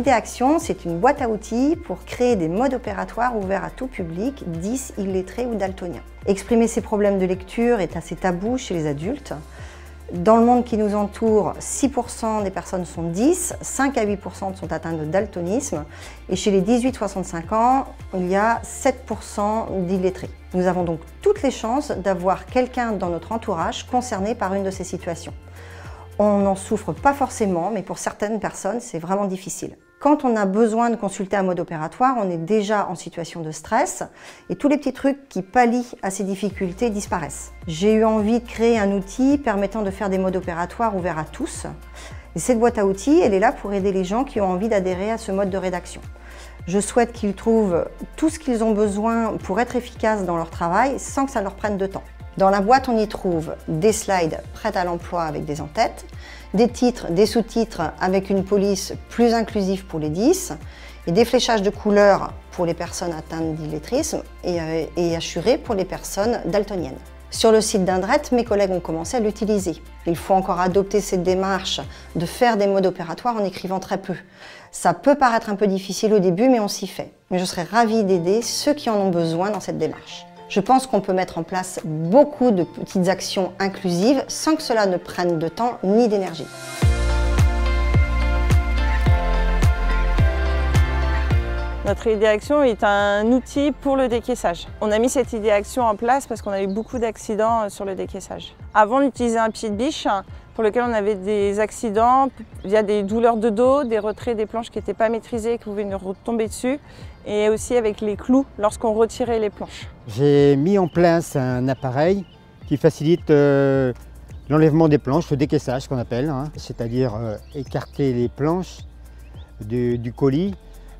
Idéaction, c'est une boîte à outils pour créer des modes opératoires ouverts à tout public, 10 illettrés ou daltoniens. Exprimer ses problèmes de lecture est assez tabou chez les adultes. Dans le monde qui nous entoure, 6% des personnes sont 10, 5 à 8% sont atteintes de daltonisme et chez les 18-65 ans, il y a 7% d'illettrés. Nous avons donc toutes les chances d'avoir quelqu'un dans notre entourage concerné par une de ces situations. On n'en souffre pas forcément, mais pour certaines personnes, c'est vraiment difficile. Quand on a besoin de consulter un mode opératoire, on est déjà en situation de stress et tous les petits trucs qui pallient à ces difficultés disparaissent. J'ai eu envie de créer un outil permettant de faire des modes opératoires ouverts à tous. Et cette boîte à outils, elle est là pour aider les gens qui ont envie d'adhérer à ce mode de rédaction. Je souhaite qu'ils trouvent tout ce qu'ils ont besoin pour être efficaces dans leur travail sans que ça leur prenne de temps. Dans la boîte, on y trouve des slides prêts à l'emploi avec des en-têtes, des titres, des sous-titres avec une police plus inclusive pour les 10 et des fléchages de couleurs pour les personnes atteintes d'illettrisme et assurés pour les personnes daltoniennes. Sur le site d'Indret, mes collègues ont commencé à l'utiliser. Il faut encore adopter cette démarche de faire des modes opératoires en écrivant très peu. Ça peut paraître un peu difficile au début, mais on s'y fait. Mais je serais ravie d'aider ceux qui en ont besoin dans cette démarche. Je pense qu'on peut mettre en place beaucoup de petites actions inclusives sans que cela ne prenne de temps ni d'énergie. Notre Idéaction est un outil pour le décaissage. On a mis cette Idéaction en place parce qu'on a eu beaucoup d'accidents sur le décaissage. Avant, on utilisait un pied de biche pour lequel on avait des accidents via des douleurs de dos, des retraits des planches qui n'étaient pas maîtrisées et qui pouvaient nous retomber dessus, et aussi avec les clous lorsqu'on retirait les planches. J'ai mis en place un appareil qui facilite l'enlèvement des planches, le décaissage qu'on appelle, c'est-à-dire écarter les planches du colis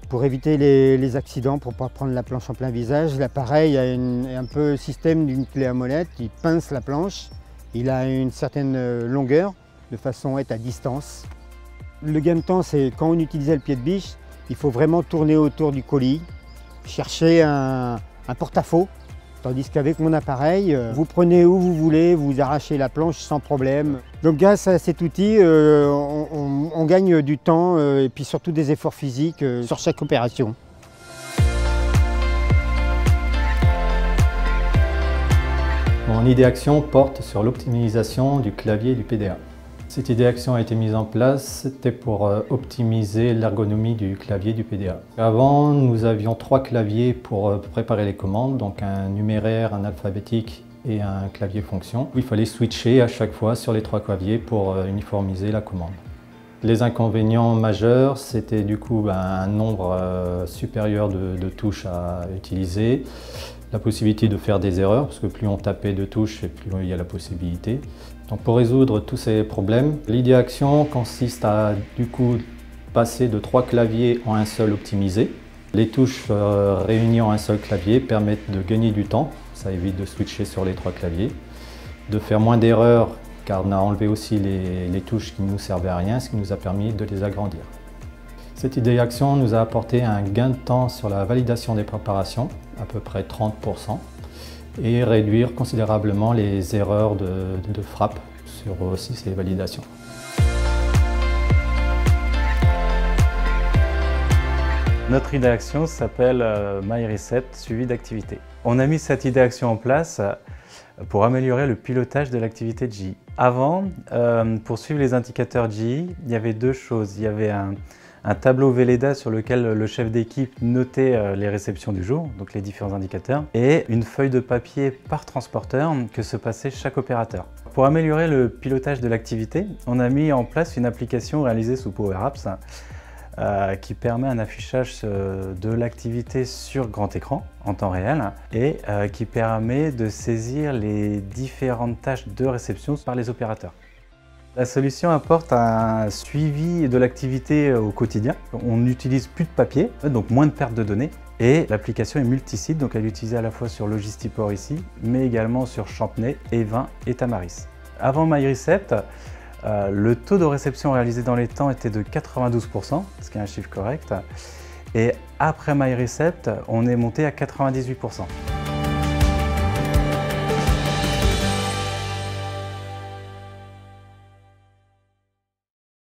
pour éviter les accidents, pour ne pas prendre la planche en plein visage. L'appareil a un peu le système d'une clé à molette qui pince la planche. Il a une certaine longueur de façon à être à distance. Le gain de temps, c'est quand on utilisait le pied de biche, il faut vraiment tourner autour du colis, chercher un porte-à-faux. Tandis qu'avec mon appareil, vous prenez où vous voulez, vous arrachez la planche sans problème. Donc grâce à cet outil, on gagne du temps et puis surtout des efforts physiques sur chaque opération. Mon Idéaction porte sur l'optimisation du clavier du PDA. Cette Idéaction a été mise en place, c'était pour optimiser l'ergonomie du clavier du PDA. Avant, nous avions 3 claviers pour préparer les commandes, donc un numéraire, un alphabétique et un clavier fonction. Il fallait switcher à chaque fois sur les 3 claviers pour uniformiser la commande. Les inconvénients majeurs, c'était du coup un nombre supérieur de touches à utiliser, la possibilité de faire des erreurs, parce que plus on tapait de touches, et plus il y a la possibilité. Donc pour résoudre tous ces problèmes, l'Idéaction consiste à du coup passer de 3 claviers en un seul optimisé. Les touches réunies en un seul clavier permettent de gagner du temps, ça évite de switcher sur les 3 claviers, de faire moins d'erreurs car on a enlevé aussi les touches qui ne nous servaient à rien, ce qui nous a permis de les agrandir. Cette Idéaction nous a apporté un gain de temps sur la validation des préparations, à peu près 30%, et réduire considérablement les erreurs de frappe sur aussi ces validations. Notre Idéaction s'appelle MyReset suivi d'activité. On a mis cette Idéaction en place pour améliorer le pilotage de l'activité de GI. Avant, pour suivre les indicateurs GI, il y avait 2 choses. Il y avait un tableau Velleda sur lequel le chef d'équipe notait les réceptions du jour, donc les différents indicateurs, et une feuille de papier par transporteur que se passait chaque opérateur. Pour améliorer le pilotage de l'activité, on a mis en place une application réalisée sous Power Apps qui permet un affichage de l'activité sur grand écran en temps réel et qui permet de saisir les différentes tâches de réception par les opérateurs. La solution apporte un suivi de l'activité au quotidien. On n'utilise plus de papier, donc moins de perte de données. Et l'application est multisite, donc elle est utilisée à la fois sur Logistiport ici, mais également sur Champnay, Evin et Tamaris. Avant MyReset, le taux de réception réalisé dans les temps était de 92%, ce qui est un chiffre correct. Et après MyReset, on est monté à 98%.